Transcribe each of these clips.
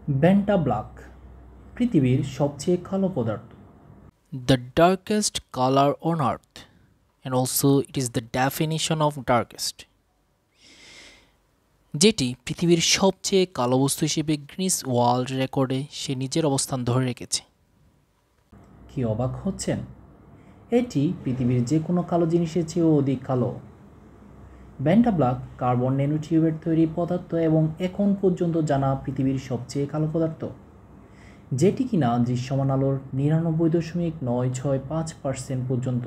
ব্যান্টা black পৃথিবীর সবচেয়ে কালো পদার্থ। The darkest color on earth, and also it is the definition of darkest, যেটি পৃথিবীর সবচেয়ে কালো বস্তু হিসেবে গ্রিনিস ওয়ার্ল্ড রেকর্ডে সে নিজের অবস্থান ধরে রেখেছে। কি অবাক হচ্ছেন? এটি পৃথিবীর যে কোনো কালো জিনিসের চেয়েও অধিক কালো। ব্যান্টা ব্ল্যাক কার্বন ন্যানোটিউবের তৈরি পদার্থ এবং এখন পর্যন্ত জানা পৃথিবীর সবচেয়ে কালো পদার্থ, যেটি কিনা দৃশ্যমান আলোর 99.965% পর্যন্ত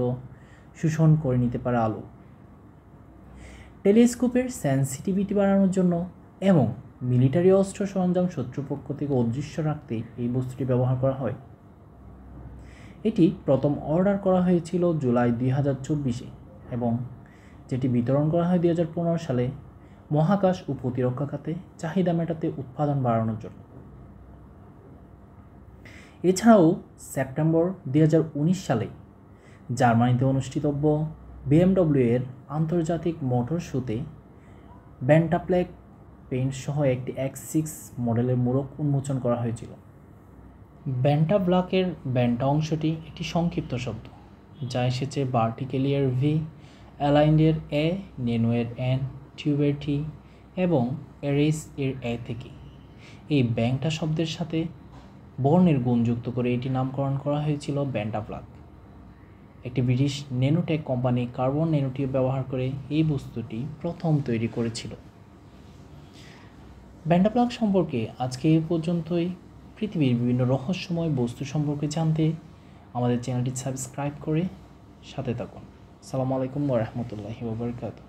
শোষণ করে নিতে পারে আলো। টেলিস্কোপের সেন্সিটিভিটি বাড়ানোর জন্য এবং মিলিটারি অস্ত্র সরঞ্জাম শত্রুপক্ষ থেকে অদৃশ্য রাখতে এই বস্তুটি ব্যবহার করা হয়। এটি প্রথম অর্ডার করা হয়েছিল জুলাই 2024 এবং যেটি বিতরণ করা হয় 2015 সালে মহাকাশ ও প্রতিরক্ষা খাতে চাহিদা মেটাতে উৎপাদন বাড়ানোর জন্য। এছাড়াও সেপ্টেম্বর 2019 সালে জার্মানিতে অনুষ্ঠিতব্য BMW এর আন্তর্জাতিক মোটর শোতে ব্যান্টা ব্ল্যাক পেইন্ট সহ একটি X6 মডেলের মোড়ক উন্মোচন করা হয়েছিল। ব্যান্টা ব্ল্যাকের ব্যান্টা অংশটি একটি সংক্ষিপ্ত শব্দ যা এসেছে ভার্টিকেলিয়ার ভি, অ্যালাইন্ডের এ, নেনোয়ের এন, টিউবের টি এবং এরেস এর এ থেকে। এই ব্যান্টা শব্দের সাথে বর্ণের গুণ যুক্ত করে এটি নামকরণ করা হয়েছিল ব্যান্টা ব্ল্যাক। একটি British nanotech company carbon nanotube ব্যবহার করে এই বস্তুটি প্রথম তৈরি করেছিল। ব্যান্টা ব্ল্যাক সম্পর্কে আজকে এই পর্যন্তই। পৃথিবীর বিভিন্ন রহস্যময় বস্তু সম্পর্কে জানতে আমাদের চ্যানেলটি সাবস্ক্রাইব করে সাথে থাকুন। আসসালামু আলাইকুম ওয়া রাহমাতুল্লাহি ওয়া বারাকাতুহু।